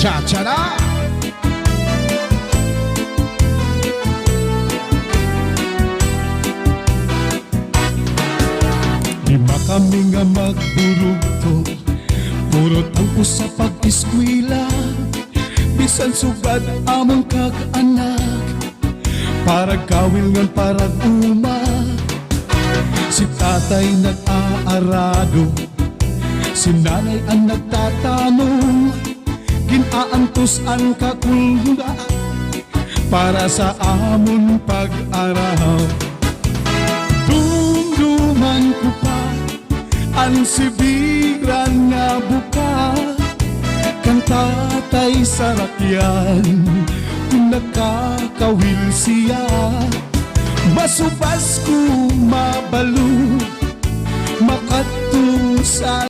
Cha-cha-da! Lima kami nga magburugto, puro tampo sa pag-eskwela. Bisan sugad among kag-anak, parag kawil ngan parag uma. Si tatay nag-aarado, si nanay ang nagtatanong. Ginaantos ang kakulunga para sa amon pag-araw. Dumduman ko pa ang sibiran nga buka, kan tatay sa rakyan kung nakakawil siya. Masubas ko mabalo, makatusa